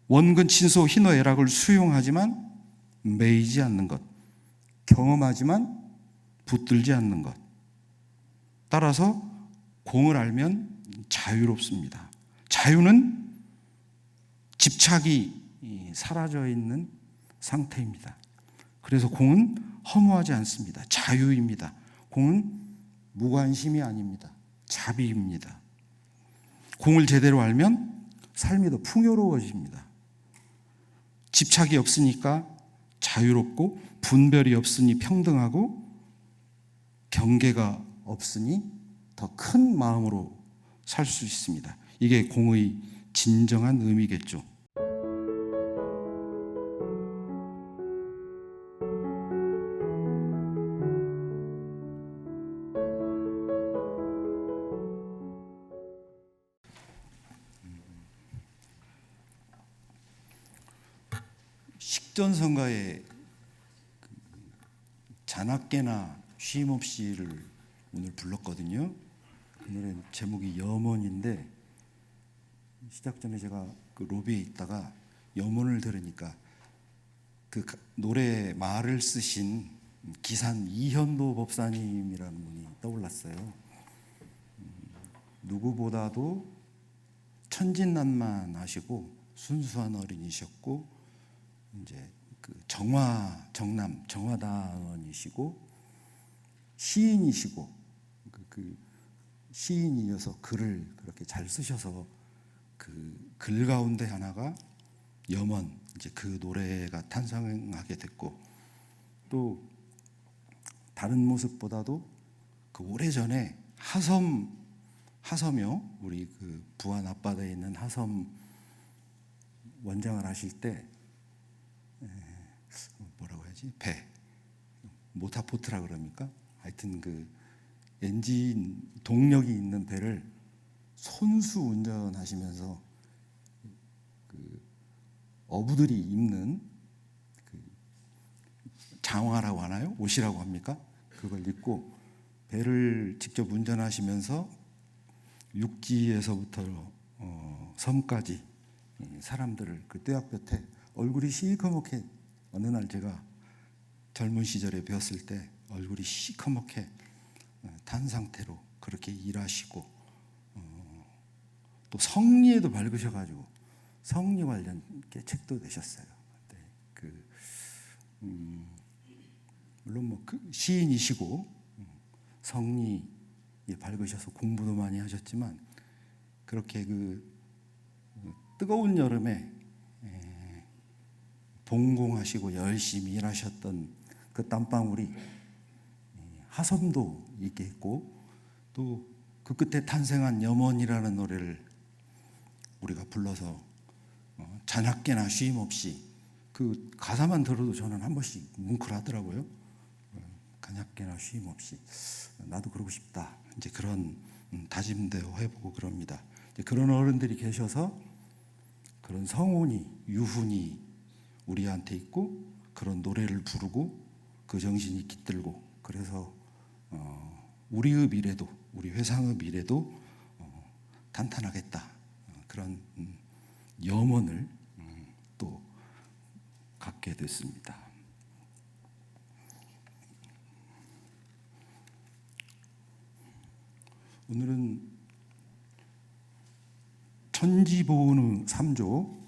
원근 친소 희노애락을 수용하지만 매이지 않는 것, 경험하지만 붙들지 않는 것. 따라서 공을 알면 자유롭습니다. 자유는 집착이 사라져 있는 상태입니다. 그래서 공은 허무하지 않습니다. 자유입니다. 공은 무관심이 아닙니다. 자비입니다. 공을 제대로 알면 삶이 더 풍요로워집니다. 집착이 없으니까 자유롭고, 분별이 없으니 평등하고, 경계가 없으니 더 큰 마음으로 살 수 있습니다. 이게 공의 진정한 의미겠죠. 식전성가에 자나깨나 쉼없이를 오늘 불렀거든요. 그 노래 제목이 염원인데, 시작 전에 제가 그 로비에 있다가 염원을 들으니까 그 노래 말을 쓰신 기산 이현도 법사님이라는 분이 떠올랐어요. 누구보다도 천진난만하시고 순수한 어린이셨고, 이제 그 정화다원이시고 시인이시고, 그 시인이어서 글을 그렇게 잘 쓰셔서 그 글 가운데 하나가 염원, 이제 그 노래가 탄생하게 됐고, 또 다른 모습보다도 그 오래전에 하섬이요, 우리 그 부안 앞바다에 있는 하섬 원장을 하실 때 뭐라고 해야지, 배 모타포트라 그럽니까? 하여튼 그 엔진 동력이 있는 배를 손수 운전하시면서 그 어부들이 입는 그 장화라고 하나요? 옷이라고 합니까? 그걸 입고 배를 직접 운전하시면서 육지에서부터 섬까지 사람들을 그 떼약볕에 얼굴이 시커멓게, 어느 날 제가 젊은 시절에 배웠을 때 얼굴이 시커멓게 탄 상태로 그렇게 일하시고, 또 성리에도 밝으셔가지고 성리 관련 책도 내셨어요. 물론 뭐 그 시인이시고 성리에 밝으셔서 공부도 많이 하셨지만, 그렇게 그 뜨거운 여름에 봉공하시고 열심히 일하셨던 그 땀방울이 하섬도 있게 했고, 또 그 끝에 탄생한 염원이라는 노래를 우리가 불러서 자나깨나 쉼 없이, 그 가사만 들어도 저는 한 번씩 뭉클하더라고요. 자나깨나 쉼 없이 나도 그러고 싶다, 이제 그런 다짐도 해보고 그럽니다. 이제 그런 어른들이 계셔서 그런 성훈이, 유훈이 우리한테 있고, 그런 노래를 부르고 그 정신이 깃들고, 그래서 우리의 미래도, 우리 회상의 미래도 탄탄하겠다, 그런 염원을 또 갖게 됐습니다. 오늘은 천지보은의 3조,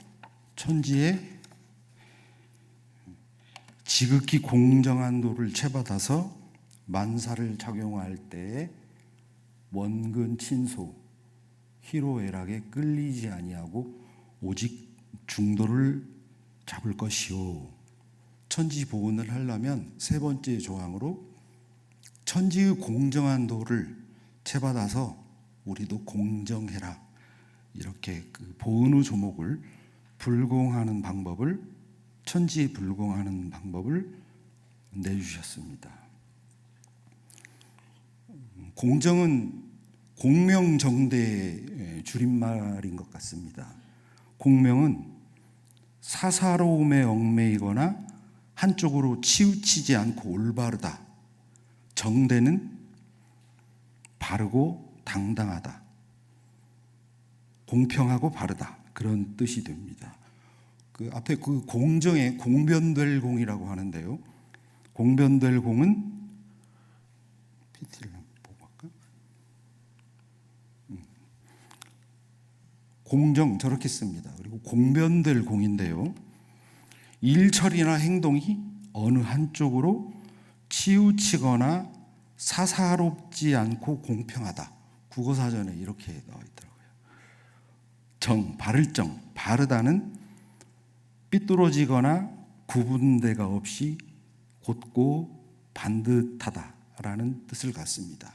천지의 지극히 공정한 도를 채받아서 만사를 작용할 때에 원근 친소 희로애락에 끌리지 아니하고 오직 중도를 잡을 것이요. 천지보은을 하려면 세 번째 조항으로 천지의 공정한 도를 채받아서 우리도 공정해라, 이렇게 그 보은의 조목을 불공하는 방법을, 천지에 불공하는 방법을 내주셨습니다. 공정은 공명정대의 줄임말인 것 같습니다. 공명은 사사로움에 얽매이거나 한쪽으로 치우치지 않고 올바르다. 정대는 바르고 당당하다, 공평하고 바르다, 그런 뜻이 됩니다. 그 앞에 그 공정에 공변될 공이라고 하는데요. 공변될 공은 PT를 한번 보고 갈까? 공정 저렇게 씁니다. 그리고 공변될 공인데요. 일처리나 행동이 어느 한쪽으로 치우치거나 사사롭지 않고 공평하다. 국어사전에 이렇게 나와 있더라고요. 정, 바를 정, 바르다는 삐뚤어지거나 구분대가 없이 곧고 반듯하다라는 뜻을 갖습니다.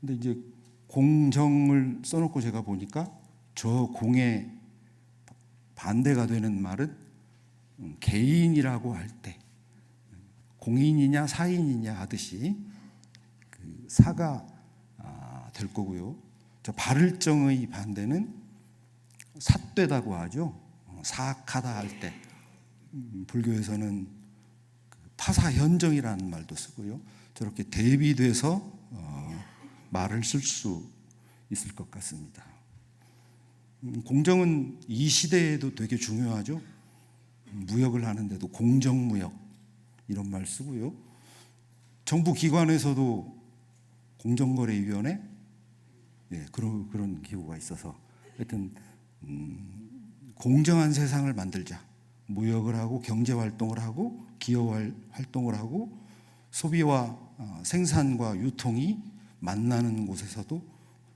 근데 이제 공정을 써놓고 제가 보니까 저 공의 반대가 되는 말은 개인이라고 할 때 공인이냐 사인이냐 하듯이 그 사가 될 거고요. 저 발을정의 반대는 삿되다고 하죠. 사악하다 할 때 불교에서는 파사현정이라는 말도 쓰고요. 저렇게 대비돼서 말을 쓸 수 있을 것 같습니다. 공정은 이 시대에도 되게 중요하죠. 무역을 하는데도 공정무역 이런 말 쓰고요. 정부 기관에서도 공정거래위원회 그런 기구가 있어서 하여튼 공정한 세상을 만들자. 무역을 하고 경제활동을 하고 기업활동을 하고 소비와 생산과 유통이 만나는 곳에서도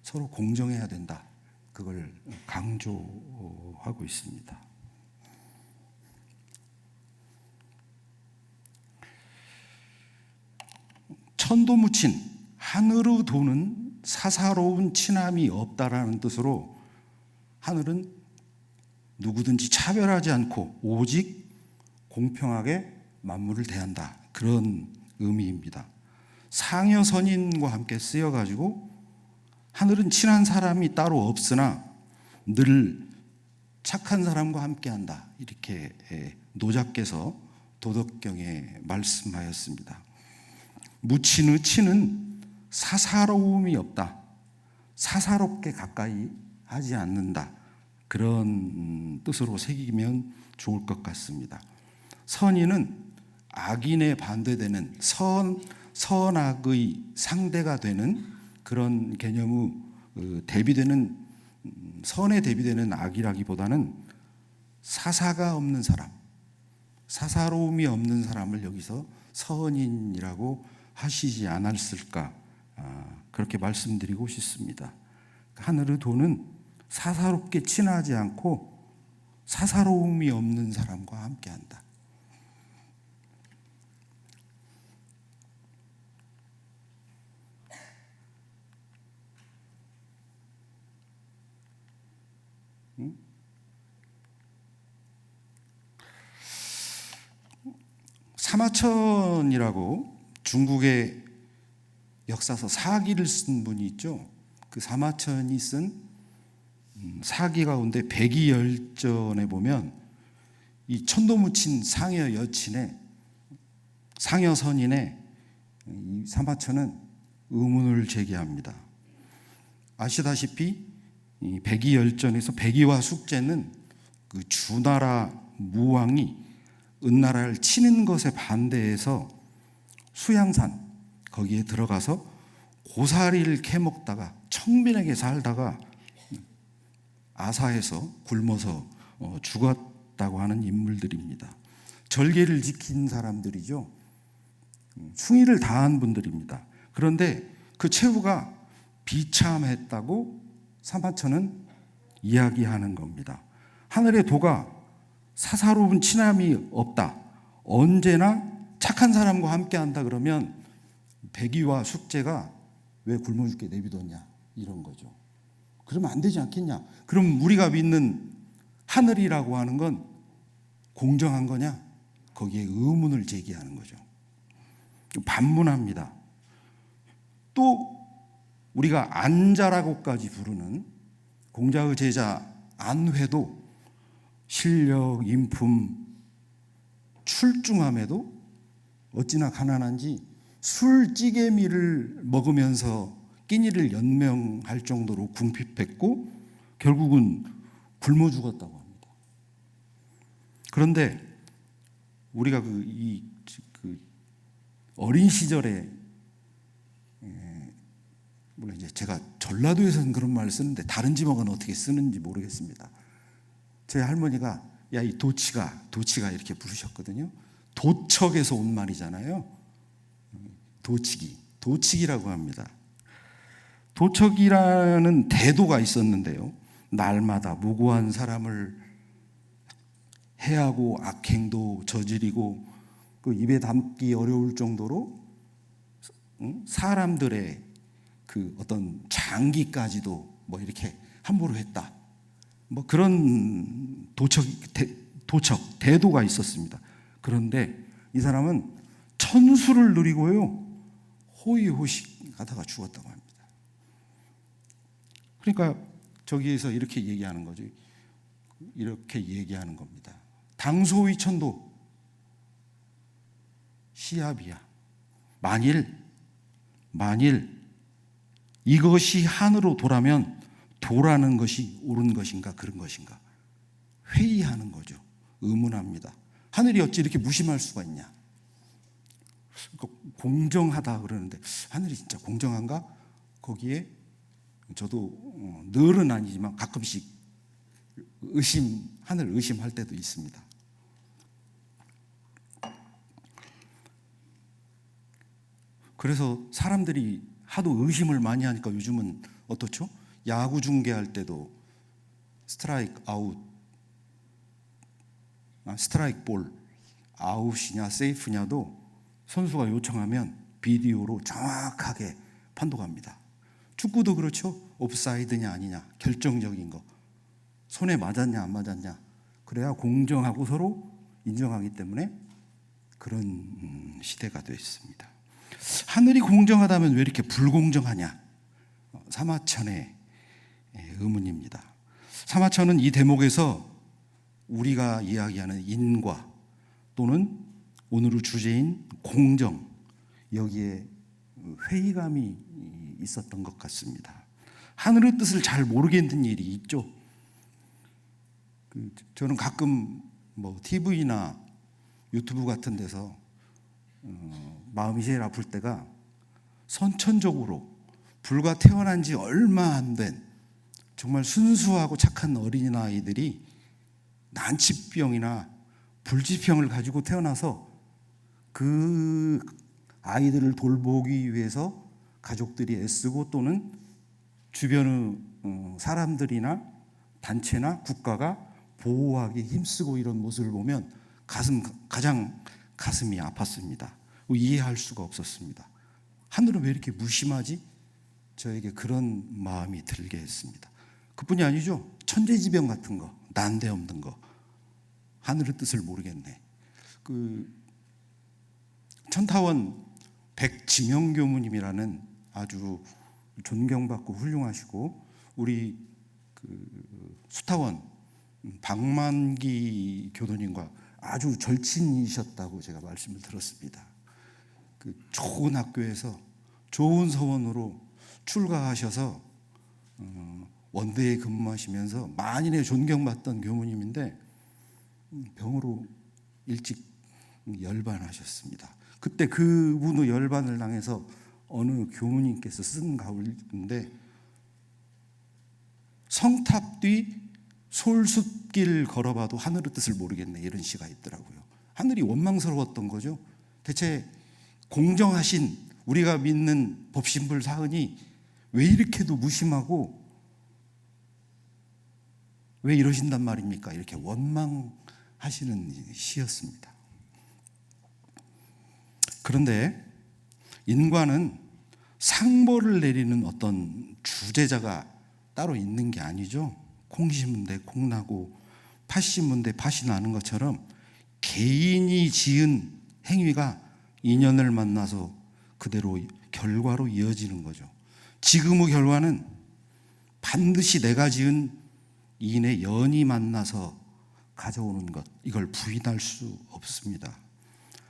서로 공정해야 된다. 그걸 강조하고 있습니다. 천도무친 하늘의 도는 사사로운 친함이 없다라는 뜻으로 하늘은 누구든지 차별하지 않고 오직 공평하게 만물을 대한다. 그런 의미입니다. 상여선인과 함께 쓰여가지고 하늘은 친한 사람이 따로 없으나 늘 착한 사람과 함께한다. 이렇게 노자께서 도덕경에 말씀하였습니다. 무친의 친은 사사로움이 없다. 사사롭게 가까이 하지 않는다. 그런 뜻으로 새기면 좋을 것 같습니다. 선인은 악인에 반대되는 선악의 상대가 되는 그런 개념의 대비되는 선에 대비되는 악이라기보다는 사사가 없는 사람, 사사로움이 없는 사람을 여기서 선인이라고 하시지 않았을까 그렇게 말씀드리고 싶습니다. 하늘의 도는 사사롭게 친하지 않고 사사로움이 없는 사람과 함께한다. 사마천이라고 중국의 역사서 사기를 쓴 분이 있죠. 그 사마천이 쓴 사기 가운데 백이열전에 보면 이 천도무친 상여 여친의 상여 선인의 이 사마천은 의문을 제기합니다. 아시다시피 이 백이열전에서 백이와 숙제는 그 주나라 무왕이 은나라를 치는 것에 반대해서 수양산 거기에 들어가서 고사리를 캐먹다가 청빈하게 살다가 아사에서 굶어서 죽었다고 하는 인물들입니다. 절개를 지킨 사람들이죠. 숭의를 다한 분들입니다. 그런데 그 최후가 비참했다고 사마천은 이야기하는 겁니다. 하늘의 도가 사사로운 친함이 없다. 언제나 착한 사람과 함께한다 그러면 백의와 숙제가 왜 굶어 죽게 내비뒀냐 이런 거죠. 그러면 안 되지 않겠냐? 그럼 우리가 믿는 하늘이라고 하는 건 공정한 거냐? 거기에 의문을 제기하는 거죠. 반문합니다. 또 우리가 안자라고까지 부르는 공자의 제자 안회도 실력, 인품, 출중함에도 어찌나 가난한지 술찌개미를 먹으면서 끼니를 연명할 정도로 궁핍했고 결국은 굶어 죽었다고 합니다. 그런데 우리가 그 어린 시절에, 물론 이제 제가 전라도에서는 그런 말을 쓰는데 다른 지방은 어떻게 쓰는지 모르겠습니다. 제 할머니가 야 이 도치가 이렇게 부르셨거든요. 도척에서 온 말이잖아요. 도치기라고 합니다. 도척이라는 대도가 있었는데요. 날마다 무고한 사람을 해하고 악행도 저지르고 그 입에 담기 어려울 정도로 사람들의 그 어떤 장기까지도 뭐 이렇게 함부로 했다. 뭐 그런 대도가 있었습니다. 그런데 이 사람은 천수를 누리고요, 호의호식 하다가 죽었다고 합니다. 그러니까 저기에서 이렇게 얘기하는 거죠. 이렇게 얘기하는 겁니다. 당소위천도 시합이야. 만일 이것이 한으로 도라면 도라는 것이 옳은 것인가 그런 것인가 회의하는 거죠. 의문합니다. 하늘이 어찌 이렇게 무심할 수가 있냐. 그러니까 공정하다 그러는데 하늘이 진짜 공정한가? 거기에 저도 늘은 아니지만 가끔씩 하늘 의심할 때도 있습니다. 그래서 사람들이 하도 의심을 많이 하니까 요즘은 어떻죠? 야구 중계할 때도 스트라이크 볼 아웃이냐 세이프냐도 선수가 요청하면 비디오로 정확하게 판독합니다. 축구도 그렇죠. 옵사이드냐 아니냐 결정적인 거, 손에 맞았냐 안 맞았냐, 그래야 공정하고 서로 인정하기 때문에 그런 시대가 됐습니다. 하늘이 공정하다면 왜 이렇게 불공정하냐? 사마천의 의문입니다. 사마천은 이 대목에서 우리가 이야기하는 인과 또는 오늘의 주제인 공정, 여기에 회의감이 있었던 것 같습니다. 하늘의 뜻을 잘 모르겠는 일이 있죠. 저는 가끔 뭐 TV나 유튜브 같은 데서 마음이 제일 아플 때가 선천적으로 불과 태어난 지 얼마 안 된 정말 순수하고 착한 어린아이들이 난치병이나 불치병을 가지고 태어나서 그 아이들을 돌보기 위해서 가족들이 애쓰고 또는 주변의 사람들이나 단체나 국가가 보호하기 힘쓰고 이런 모습을 보면 가장 가슴이 아팠습니다. 이해할 수가 없었습니다. 하늘은 왜 이렇게 무심하지? 저에게 그런 마음이 들게 했습니다. 그뿐이 아니죠. 천재지변 같은 거, 난데없는 거, 하늘의 뜻을 모르겠네. 천타원 백지명 교무님이라는 아주 존경받고 훌륭하시고 우리 수타원 박만기 교도님과 아주 절친이셨다고 제가 말씀을 들었습니다. 좋은 학교에서 좋은 서원으로 출가하셔서 원대에 근무하시면서 만인의 존경받던 교무님인데 병으로 일찍 열반하셨습니다. 그때 그분의 열반을 당해서 어느 교무님께서 쓴 가을인데 성탑 뒤 솔숲길 걸어봐도 하늘의 뜻을 모르겠네, 이런 시가 있더라고요. 하늘이 원망스러웠던 거죠. 대체 공정하신 우리가 믿는 법신불 사은이 왜 이렇게도 무심하고 왜 이러신단 말입니까? 이렇게 원망하시는 시였습니다. 그런데 인과는 상벌을 내리는 어떤 주제자가 따로 있는 게 아니죠. 콩 심은 데 콩 나고 팥 심은 데 팥이 나는 것처럼 개인이 지은 행위가 인연을 만나서 그대로 결과로 이어지는 거죠. 지금의 결과는 반드시 내가 지은 이인의 연이 만나서 가져오는 것, 이걸 부인할 수 없습니다.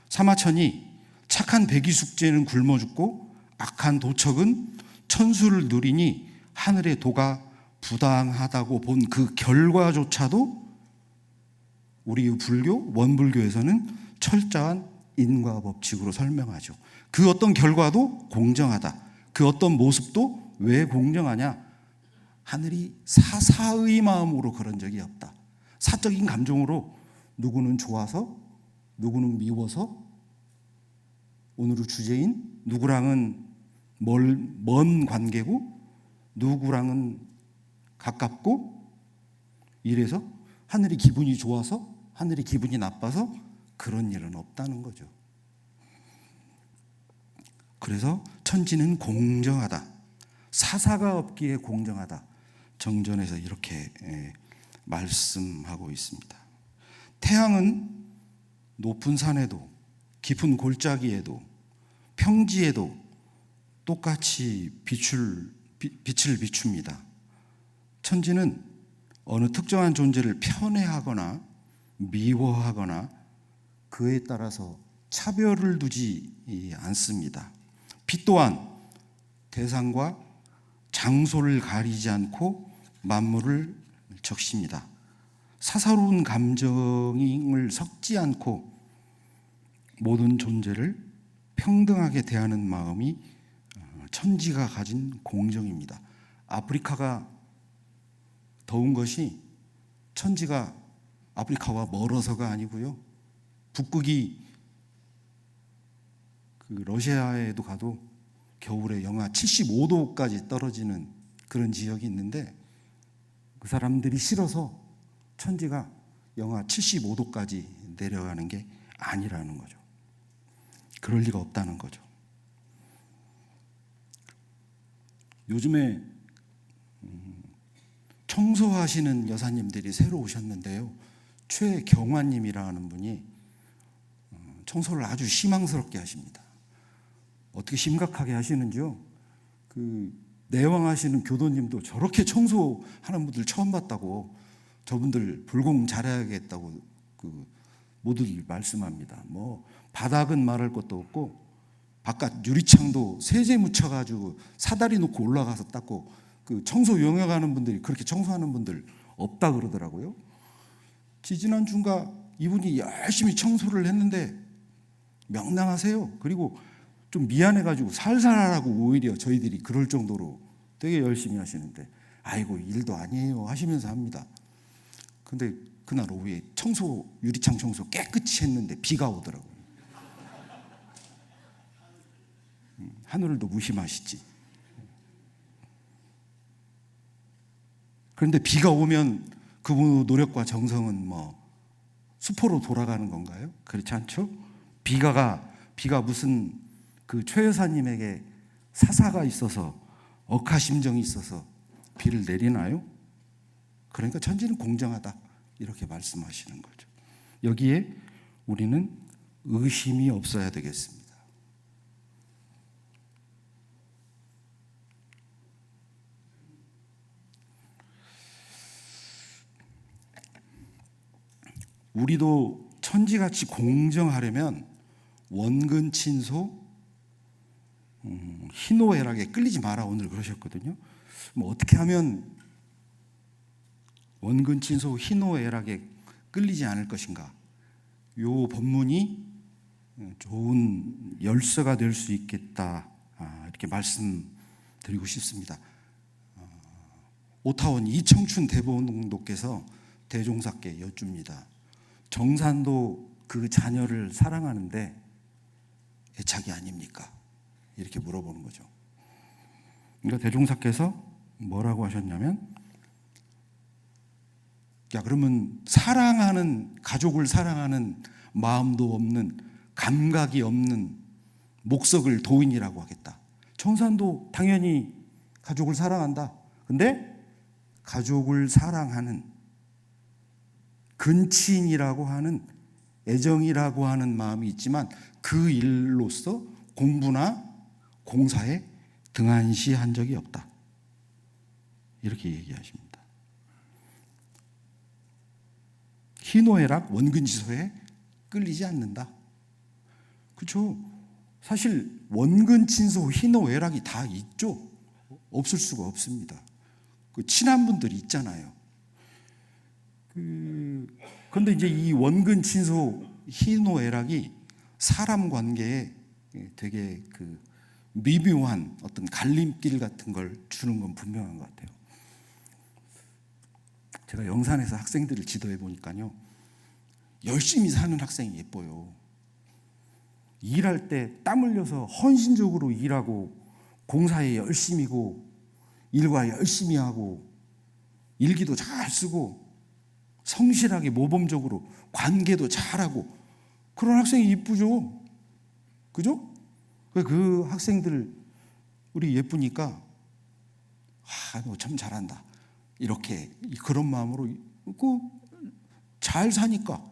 사마천이 착한 백이숙제는 굶어 죽고 악한 도척은 천수를 누리니 하늘의 도가 부당하다고 본 그 결과조차도 우리 불교, 원불교에서는 철저한 인과 법칙으로 설명하죠. 그 어떤 결과도 공정하다. 그 어떤 모습도 왜 공정하냐? 하늘이 사사의 마음으로 그런 적이 없다. 사적인 감정으로 누구는 좋아서 누구는 미워서 오늘의 주제인 누구랑은 먼 관계고 누구랑은 가깝고 이래서 하늘이 기분이 좋아서 하늘이 기분이 나빠서 그런 일은 없다는 거죠. 그래서 천지는 공정하다. 사사가 없기에 공정하다. 정전에서 이렇게 말씀하고 있습니다. 태양은 높은 산에도 깊은 골짜기에도 평지에도 똑같이 빛을 비춥니다. 천지는 어느 특정한 존재를 편애하거나 미워하거나 그에 따라서 차별을 두지 않습니다. 빛 또한 대상과 장소를 가리지 않고 만물을 적십니다. 사사로운 감정을 섞지 않고 모든 존재를 평등하게 대하는 마음이 천지가 가진 공정입니다. 아프리카가 더운 것이 천지가 아프리카와 멀어서가 아니고요. 북극이 그 러시아에도 가도 겨울에 영하 75도까지 떨어지는 그런 지역이 있는데 그 사람들이 싫어서 천지가 영하 75도까지 내려가는 게 아니라는 거죠. 그럴 리가 없다는 거죠. 요즘에 청소하시는 여사님들이 새로 오셨는데요. 최경화님이라는 분이 청소를 아주 희망스럽게 하십니다. 어떻게 심각하게 하시는지요? 그 내왕하시는 교도님도 저렇게 청소하는 분들 처음 봤다고 저분들 불공 잘해야겠다고 모두들 말씀합니다. 뭐 바닥은 말할 것도 없고 바깥 유리창도 세제 묻혀가지고 사다리 놓고 올라가서 닦고 그 청소 용역하는 분들이 그렇게 청소하는 분들 없다 그러더라고요. 지지난 주인가 이분이 열심히 청소를 했는데 명랑하세요. 그리고 좀 미안해가지고 살살 하라고 오히려 저희들이 그럴 정도로 되게 열심히 하시는데 아이고 일도 아니에요 하시면서 합니다. 근데 그날 오후에 유리창 청소 깨끗이 했는데 비가 오더라고요. 하늘도 무심하시지. 그런데 비가 오면 그분의 노력과 정성은 뭐 수포로 돌아가는 건가요? 그렇지 않죠? 비가 무슨 그 최 여사님에게 사사가 있어서 억하심정이 있어서 비를 내리나요? 그러니까 천지는 공정하다 이렇게 말씀하시는 거죠. 여기에 우리는 의심이 없어야 되겠습니다. 우리도 천지같이 공정하려면 원근친소 희노애락에 끌리지 마라 오늘 그러셨거든요. 뭐 어떻게 하면 원근친소 희노애락에 끌리지 않을 것인가? 요 본문이 좋은 열쇠가 될 수 있겠다 이렇게 말씀드리고 싶습니다. 오타원 이청춘 대본동도께서 대종사께 여쭙니다. 정산도 그 자녀를 사랑하는데 애착이 아닙니까? 이렇게 물어보는 거죠. 그러니까 대종사께서 뭐라고 하셨냐면 야 그러면 가족을 사랑하는 마음도 없는 감각이 없는 목석을 도인이라고 하겠다. 정산도 당연히 가족을 사랑한다. 근데 가족을 사랑하는 근친이라고 하는 애정이라고 하는 마음이 있지만 그 일로서 공부나 공사에 등한시한 적이 없다. 이렇게 얘기하십니다. 희노애락 원근지소에 끌리지 않는다. 그렇죠? 사실 원근친소 희노애락이 다 있죠. 없을 수가 없습니다. 그 친한 분들이 있잖아요. 근데 이제 이 원근 친소 희노애락이 사람 관계에 되게 그 미묘한 어떤 갈림길 같은 걸 주는 건 분명한 것 같아요. 제가 영산에서 학생들을 지도해 보니까요, 열심히 사는 학생이 예뻐요. 일할 때 땀 흘려서 헌신적으로 일하고 공사에 열심히고 일과 열심히 하고 일기도 잘 쓰고 성실하게 모범적으로 관계도 잘하고 그런 학생이 이쁘죠. 그죠? 그 학생들 우리 예쁘니까 너 참 잘한다. 이렇게 그런 마음으로 잘 사니까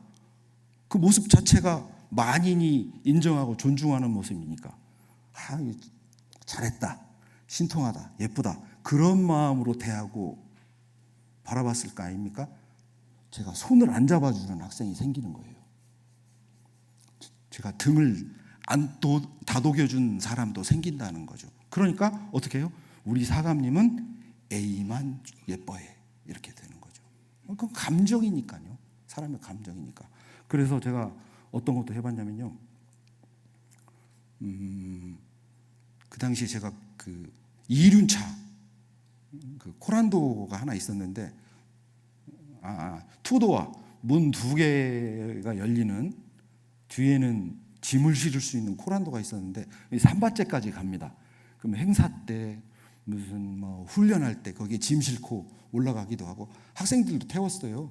그 모습 자체가 만인이 인정하고 존중하는 모습이니까 잘했다, 신통하다, 예쁘다 그런 마음으로 대하고 바라봤을 거 아닙니까? 제가 손을 안 잡아주는 학생이 생기는 거예요. 제가 등을 안 다독여준 사람도 생긴다는 거죠. 그러니까 어떻게 해요? 우리 사감님은 A만 예뻐해 이렇게 되는 거죠. 그건 감정이니까요. 사람의 감정이니까. 그래서 제가 어떤 것도 해봤냐면요. 그 당시에 제가 그 이륜차 그 코란도가 하나 있었는데 투도어 문 2개가 열리는 뒤에는 짐을 실을 수 있는 코란도가 있었는데 산바째까지 갑니다. 그럼 행사 때 무슨 뭐 훈련할 때 거기에 짐 싣고 올라가기도 하고 학생들도 태웠어요.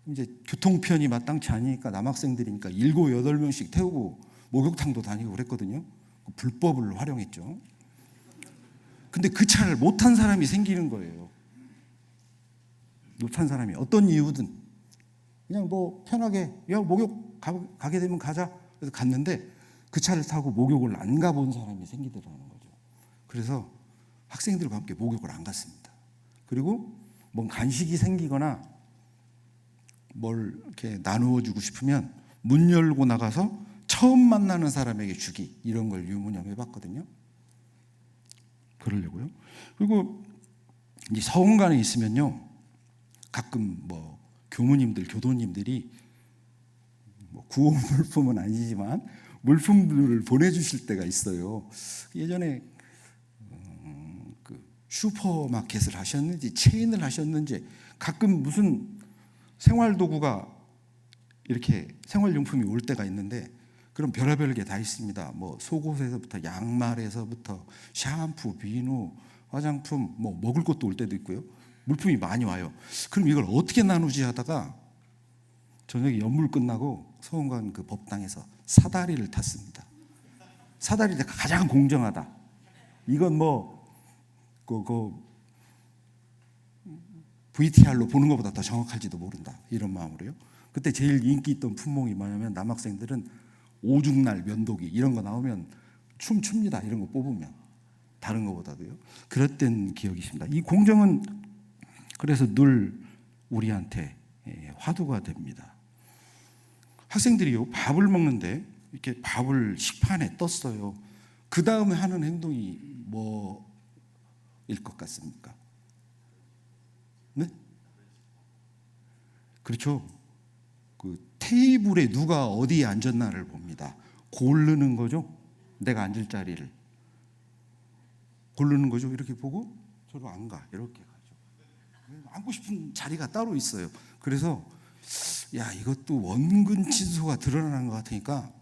이제 교통편이 마땅치 않으니까 남학생들이니까 7, 8명씩 태우고 목욕탕도 다니고 그랬거든요. 불법을 활용했죠. 근데 그 차를 못 탄 사람이 생기는 거예요. 못 탄 사람이 어떤 이유든 그냥 뭐 편하게 목욕 가게 되면 가자. 그래서 갔는데 그 차를 타고 목욕을 안 가본 사람이 생기더라는 거죠. 그래서 학생들과 함께 목욕을 안 갔습니다. 그리고 뭔 간식이 생기거나 뭘 이렇게 나누어 주고 싶으면 문 열고 나가서 처음 만나는 사람에게 주기 이런 걸 유무념해 봤거든요. 그러려고요. 그리고 이제 서원관에 있으면요, 가끔 뭐 교무님들, 교도님들이 뭐 구호 물품은 아니지만 물품들을 보내주실 때가 있어요. 예전에 그 슈퍼마켓을 하셨는지 체인을 하셨는지 가끔 무슨 생활도구가 이렇게 생활용품이 올 때가 있는데 그럼 별의별 게 다 있습니다. 뭐 속옷에서부터 양말에서부터 샴푸, 비누, 화장품, 뭐 먹을 것도 올 때도 있고요. 물품이 많이 와요. 그럼 이걸 어떻게 나누지 하다가 저녁에 연물 끝나고 서원관 그 법당에서 사다리를 탔습니다. 사다리가 가장 공정하다. 이건 뭐 VTR로 보는 것보다 더 정확할지도 모른다. 이런 마음으로요. 그때 제일 인기 있던 품목이 뭐냐면 남학생들은 오죽날 면도기 이런 거 나오면 춤춥니다. 이런 거 뽑으면 다른 거보다도요. 그랬던 기억이 있습니다. 이 공정은 그래서 늘 우리한테 화두가 됩니다. 학생들이요 밥을 먹는데 이렇게 밥을 식판에 떴어요. 그 다음에 하는 행동이 뭐일 것 같습니까? 네? 그렇죠. 그 테이블에 누가 어디에 앉았나를 봅니다. 고르는 거죠. 내가 앉을 자리를 고르는 거죠. 이렇게 보고 저로 안 가. 이렇게 가죠. 앉고 싶은 자리가 따로 있어요. 그래서 이것도 원근 친소가 드러나는 것 같으니까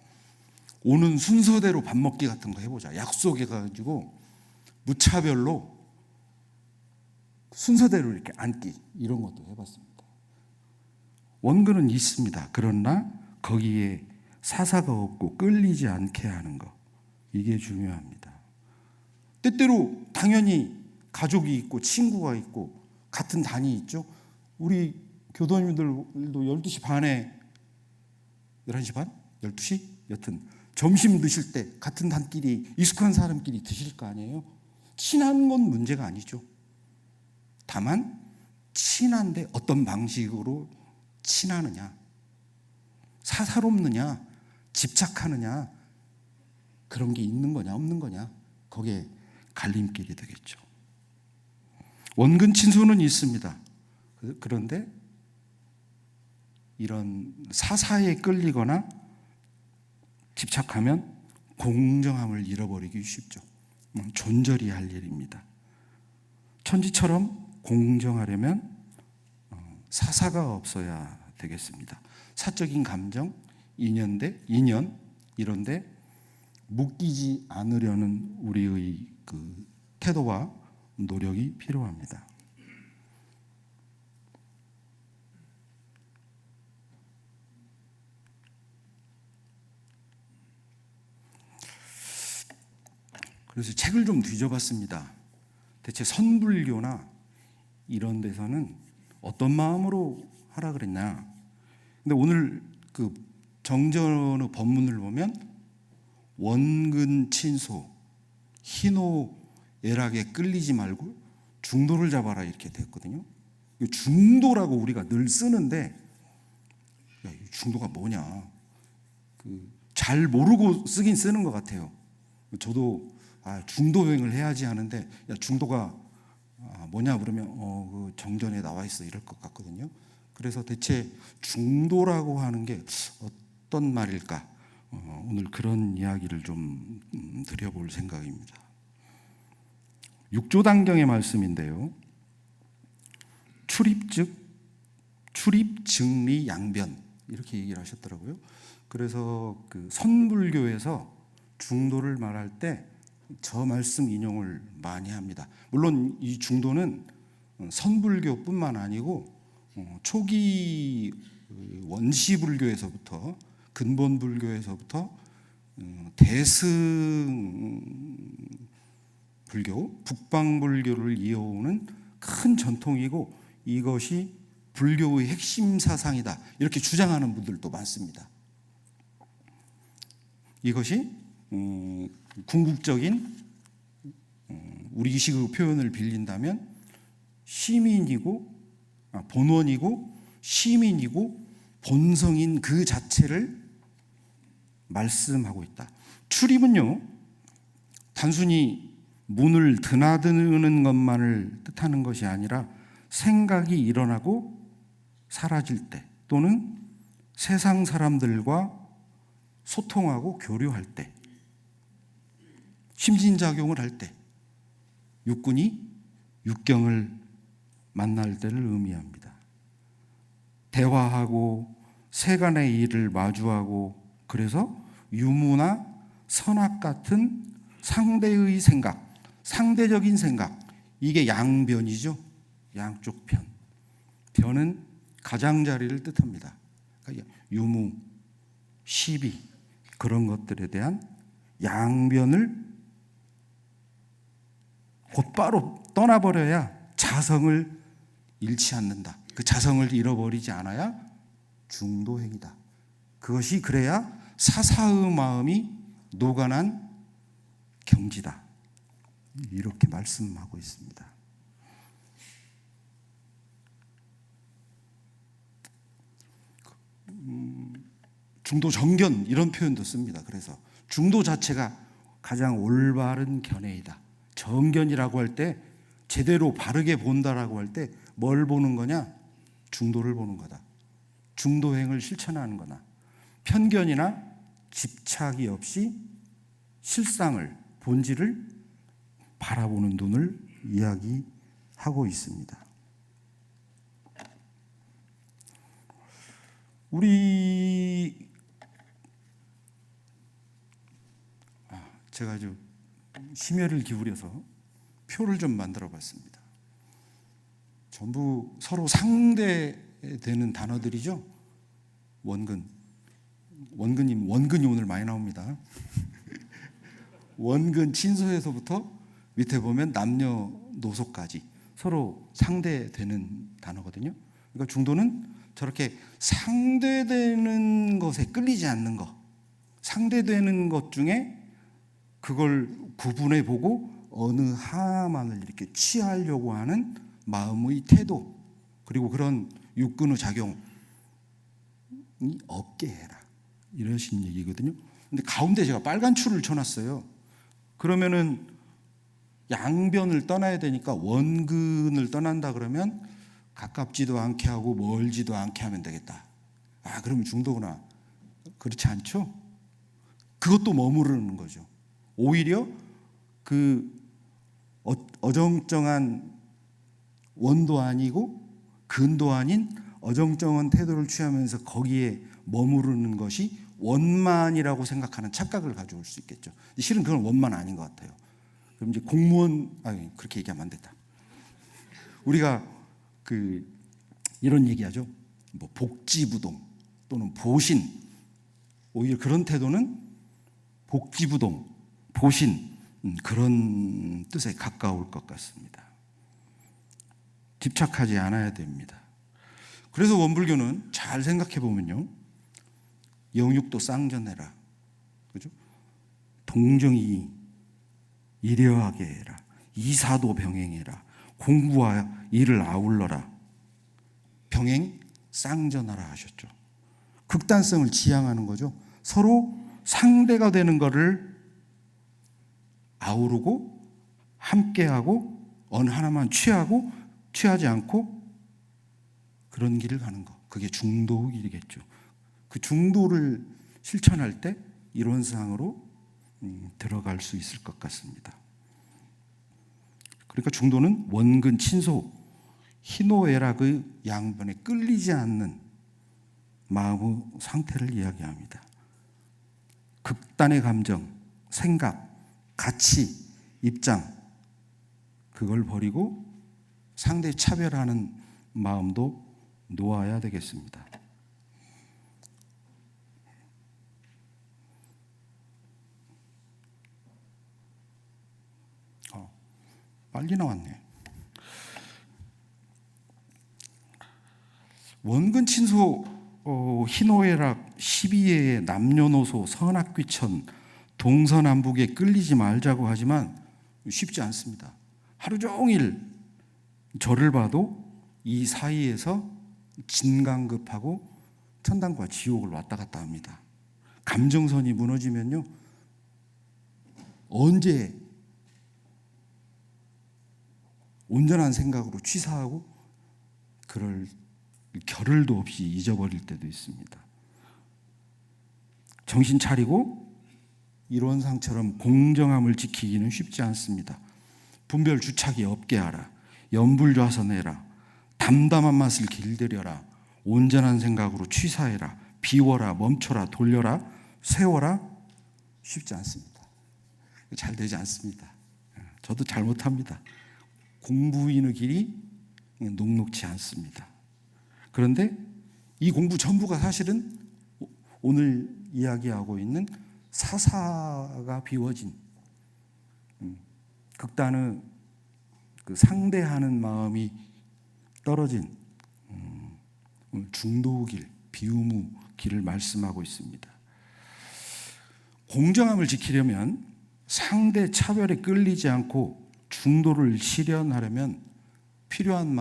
오는 순서대로 밥 먹기 같은 거 해보자. 약속해가지고 무차별로 순서대로 이렇게 앉기 이런 것도 해봤습니다. 원근은 있습니다. 그러나 거기에 사사가 없고 끌리지 않게 하는 것 이게 중요합니다. 때때로 당연히 가족이 있고 친구가 있고 같은 단이 있죠. 우리 교도님들도 12시 반에 11시 반? 12시? 여튼 점심 드실 때 같은 단끼리 익숙한 사람끼리 드실 거 아니에요. 친한 건 문제가 아니죠. 다만 친한데 어떤 방식으로 친하느냐, 사사롭느냐, 집착하느냐 그런 게 있는 거냐 없는 거냐 거기에 갈림길이 되겠죠. 원근 친소는 있습니다. 그런데 이런 사사에 끌리거나 집착하면 공정함을 잃어버리기 쉽죠. 존절이 할 일입니다. 천지처럼 공정하려면 사사가 없어야 되겠습니다. 사적인 감정, 인연 이런데 묶이지 않으려는 우리의 그 태도와 노력이 필요합니다. 그래서 책을 좀 뒤져봤습니다. 대체 선불교나 이런 데서는 어떤 마음으로 하라 그랬나? 근데 오늘 그 정전의 법문을 보면 원근 친소, 희노애락에 끌리지 말고 중도를 잡아라 이렇게 됐거든요. 중도라고 우리가 늘 쓰는데 야, 중도가 뭐냐? 잘 모르고 쓰긴 쓰는 것 같아요. 저도 중도행을 해야지 하는데 야, 중도가 뭐냐 그러면 그 정전에 나와 있어 이럴 것 같거든요. 그래서 대체 중도라고 하는 게 어떤 말일까? 오늘 그런 이야기를 좀 드려볼 생각입니다. 6조당경의 말씀인데요. 출입, 증리, 양변 이렇게 얘기를 하셨더라고요. 그래서 그 선불교에서 중도를 말할 때 저 말씀 인용을 많이 합니다. 물론 이 중도는 선불교뿐만 아니고 초기 원시불교에서부터 근본불교에서부터 대승불교, 북방불교를 이어오는 큰 전통이고 이것이 불교의 핵심 사상이다 이렇게 주장하는 분들도 많습니다. 이것이 궁극적인 우리식의 표현을 빌린다면 본원이고 시민이고 본성인 그 자체를 말씀하고 있다. 출입은요, 단순히 문을 드나드는 것만을 뜻하는 것이 아니라 생각이 일어나고 사라질 때 또는 세상 사람들과 소통하고 교류할 때, 심신작용을 할 때, 육군이 육경을 만날 때를 의미합니다. 대화하고 세간의 일을 마주하고 그래서 유무나 선악 같은 상대의 생각, 상대적인 생각, 이게 양변이죠. 양쪽 편. 변은 가장자리를 뜻합니다. 그러니까 유무, 시비 그런 것들에 대한 양변을 곧바로 떠나버려야 자성을 잃지 않는다. 그 자성을 잃어버리지 않아야 중도행이다. 그것이 그래야 사사의 마음이 노관한 경지다. 이렇게 말씀하고 있습니다. 중도 정견 이런 표현도 씁니다. 그래서 중도 자체가 가장 올바른 견해이다. 정견이라고 할 때 제대로 바르게 본다라고 할 때 뭘 보는 거냐? 중도를 보는 거다. 중도행을 실천하는 거나 편견이나 집착이 없이 실상을 본질을 바라보는 눈을 이야기하고 있습니다. 제가 아주 심혈을 기울여서 표를 좀 만들어 봤습니다. 전부 서로 상대되는 단어들이죠. 원근이 오늘 많이 나옵니다. 원근 친소에서부터 밑에 보면 남녀노소까지 서로 상대되는 단어거든요. 그러니까 중도는 저렇게 상대되는 것에 끌리지 않는 것, 상대되는 것 중에 그걸 구분해 보고 어느 하나만을 이렇게 취하려고 하는 마음의 태도, 그리고 그런 육근의 작용이 없게 해라, 이러신 얘기거든요. 근데 가운데 제가 빨간 줄을 쳐놨어요. 그러면은 양변을 떠나야 되니까 원근을 떠난다 그러면 가깝지도 않게 하고 멀지도 않게 하면 되겠다. 그러면 중도구나. 그렇지 않죠? 그것도 머무르는 거죠. 오히려 그 어정쩡한 원도 아니고 근도 아닌 어정쩡한 태도를 취하면서 거기에 머무르는 것이 원만이라고 생각하는 착각을 가져올 수 있겠죠. 실은 그건 원만 아닌 것 같아요. 그럼 이제 공무원, 그렇게 얘기하면 안 된다. 우리가 이런 얘기하죠. 뭐 복지부동 또는 보신, 오히려 그런 태도는 복지부동, 보신, 그런 뜻에 가까울 것 같습니다. 집착하지 않아야 됩니다. 그래서 원불교는 잘 생각해 보면요, 영육도 쌍전해라, 그죠? 동정이 이려하게 해라, 이사도 병행해라, 공부와 일을 아울러라, 병행 쌍전하라 하셨죠. 극단성을 지향하는 거죠. 서로 상대가 되는 것을 아우르고 함께하고 어느 하나만 취하지 않고 그런 길을 가는 거. 그게 중도 길이겠죠. 그 중도를 실천할 때 이론상으로 들어갈 수 있을 것 같습니다. 그러니까 중도는 원근 친소 희노애락의 양변에 끌리지 않는 마음의 상태를 이야기합니다. 극단의 감정, 생각, 가치, 입장, 그걸 버리고 상대 차별하는 마음도 놓아야 되겠습니다. 빨리 나왔네. 원근 친소 희노애락 12예의 남녀노소 선악귀천 동서남북에 끌리지 말자고 하지만 쉽지 않습니다. 하루 종일 저를 봐도 이 사이에서 진강급하고 천당과 지옥을 왔다 갔다 합니다. 감정선이 무너지면요, 언제 온전한 생각으로 취사하고 그럴 겨를도 없이 잊어버릴 때도 있습니다. 정신 차리고 이론상처럼 공정함을 지키기는 쉽지 않습니다. 분별 주착이 없게 하라, 연불좌선해라, 담담한 맛을 길들여라, 온전한 생각으로 취사해라, 비워라, 멈춰라, 돌려라, 세워라, 쉽지 않습니다. 잘 되지 않습니다. 저도 잘못합니다. 공부인의 길이 녹록지 않습니다. 그런데 이 공부 전부가 사실은 오늘 이야기하고 있는 사사가 비워진 극단의 그 상대하는 마음이 떨어진 중도길, 비우무 길을 말씀하고 있습니다. 공정함을 지키려면 상대 차별에 끌리지 않고 중도를 실현하려면 필요한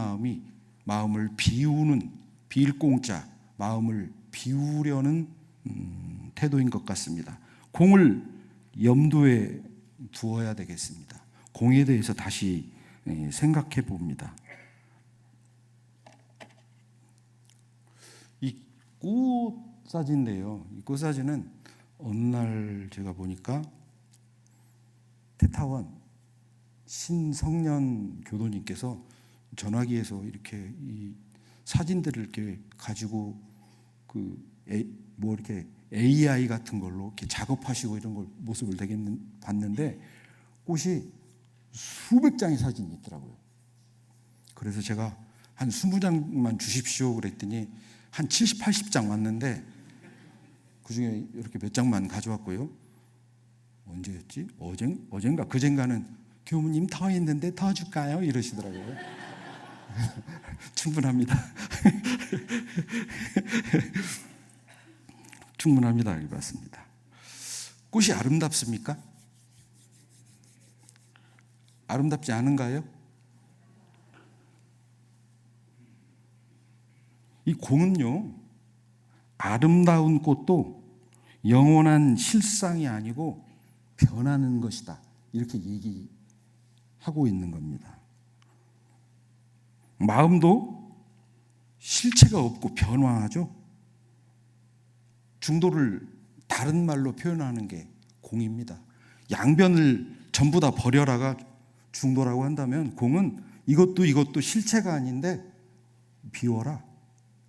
마음을 비우는, 비일공자 마음을 비우려는 태도인 것 같습니다. 공을 염두에 두어야 되겠습니다. 공에 대해서 다시 생각해 봅니다. 이 꽃 사진인데요. 이 꽃 사진은 어느 날 제가 보니까 태타원 신성년 교도님께서 전화기에서 이렇게 이 사진들을 이렇게 가지고 이렇게 AI 같은 걸로 이렇게 작업하시고 이런 걸 모습을 되게 봤는데 꽃이 수백 장의 사진이 있더라고요. 그래서 제가 한 20장만 주십시오 그랬더니 한 70, 80장 왔는데 그중에 이렇게 몇 장만 가져왔고요. 언제였지? 어젠가 그젠가는 교무님 더 있는데 더 줄까요? 이러시더라고요. 충분합니다. 충분합니다. 맞습니다. 꽃이 아름답습니까? 아름답지 않은가요? 이 공은요, 아름다운 꽃도 영원한 실상이 아니고 변하는 것이다, 이렇게 얘기하고 있는 겁니다. 마음도 실체가 없고 변화하죠. 중도를 다른 말로 표현하는 게 공입니다. 양변을 전부 다 버려라가 중도라고 한다면, 공은 이것도 실체가 아닌데 비워라.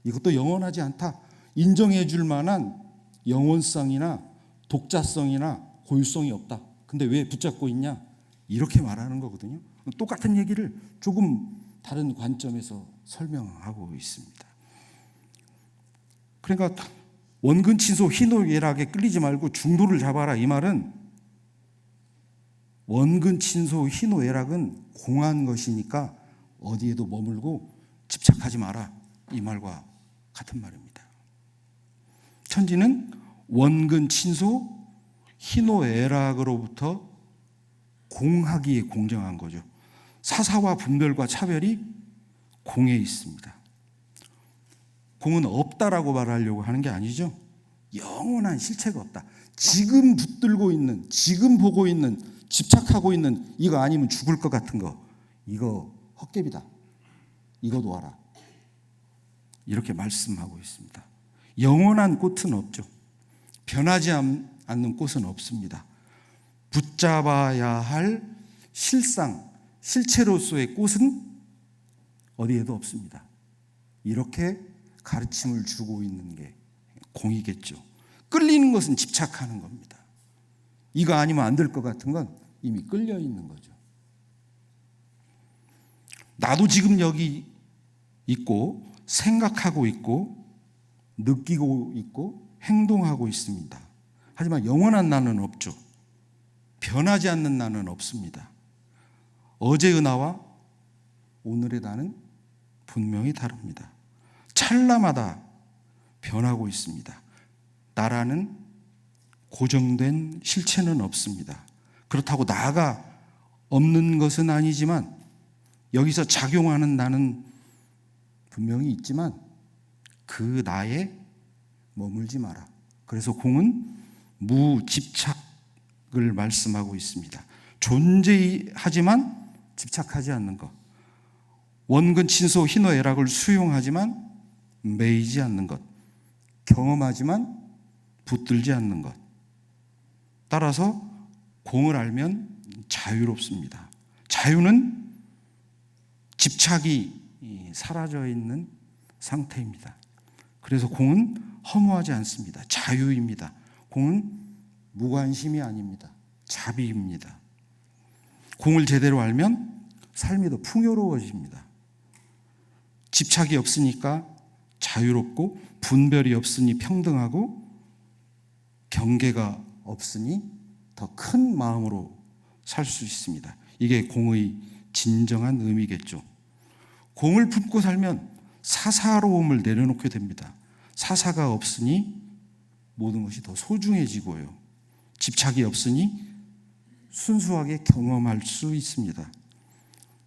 이것도 영원하지 않다. 인정해 줄 만한 영원성이나 독자성이나 고유성이 없다. 근데 왜 붙잡고 있냐? 이렇게 말하는 거거든요. 똑같은 얘기를 조금 다른 관점에서 설명하고 있습니다. 그러니까 원근 친소 희노애락에 끌리지 말고 중도를 잡아라, 이 말은 원근 친소 희노애락은 공한 것이니까 어디에도 머물고 집착하지 마라, 이 말과 같은 말입니다. 천지는 원근 친소 희노애락으로부터 공하기에 공정한 거죠. 사사와 분별과 차별이 공에 있습니다. 공은 없다라고 말하려고 하는 게 아니죠. 영원한 실체가 없다. 지금 붙들고 있는, 지금 보고 있는, 집착하고 있는 이거 아니면 죽을 것 같은 거, 이거 헛개비다. 이거 놓아라. 이렇게 말씀하고 있습니다. 영원한 꽃은 없죠. 변하지 않는 꽃은 없습니다. 붙잡아야 할 실상, 실체로서의 꽃은 어디에도 없습니다. 이렇게 가르침을 주고 있는 게 공이겠죠. 끌리는 것은 집착하는 겁니다. 이거 아니면 안 될 것 같은 건 이미 끌려 있는 거죠. 나도 지금 여기 있고 생각하고 있고 느끼고 있고 행동하고 있습니다. 하지만 영원한 나는 없죠. 변하지 않는 나는 없습니다. 어제의 나와 오늘의 나는 분명히 다릅니다. 찰나마다 변하고 있습니다. 나라는 고정된 실체는 없습니다. 그렇다고 나가 없는 것은 아니지만 여기서 작용하는 나는 분명히 있지만 그 나에 머물지 마라. 그래서 공은 무집착을 말씀하고 있습니다. 존재하지만 집착하지 않는 것. 원근 친소 희노애락을 수용하지만 매이지 않는 것. 경험하지만 붙들지 않는 것. 따라서 공을 알면 자유롭습니다. 자유는 집착이 사라져 있는 상태입니다. 그래서 공은 허무하지 않습니다. 자유입니다. 공은 무관심이 아닙니다. 자비입니다. 공을 제대로 알면 삶이 더 풍요로워집니다. 집착이 없으니까 자유롭고, 분별이 없으니 평등하고, 경계가 없으니 더 큰 마음으로 살 수 있습니다. 이게 공의 진정한 의미겠죠. 공을 품고 살면 사사로움을 내려놓게 됩니다. 사사가 없으니 모든 것이 더 소중해지고요. 집착이 없으니 순수하게 경험할 수 있습니다.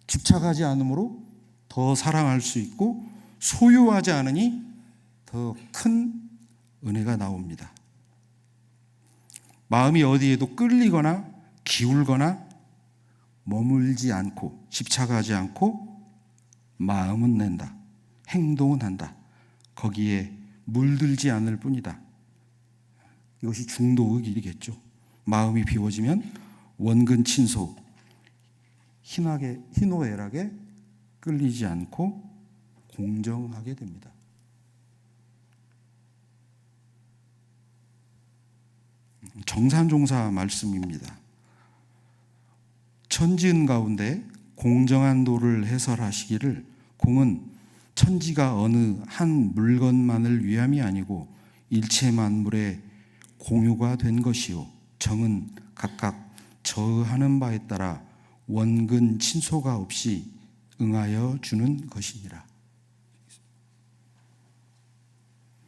집착하지 않으므로 더 사랑할 수 있고, 소유하지 않으니 더 큰 은혜가 나옵니다. 마음이 어디에도 끌리거나 기울거나 머물지 않고, 집착하지 않고, 마음은 낸다, 행동은 한다. 거기에 물들지 않을 뿐이다. 이것이 중도의 길이겠죠. 마음이 비워지면 원근 친소, 희노애락에 끌리지 않고 공정하게 됩니다. 정산종사 말씀입니다. 천지은 가운데 공정한 도를 해설하시기를, 공은 천지가 어느 한 물건만을 위함이 아니고 일체 만물의 공유가 된 것이요, 정은 각각 저하는 바에 따라 원근 친소가 없이 응하여 주는 것이니라.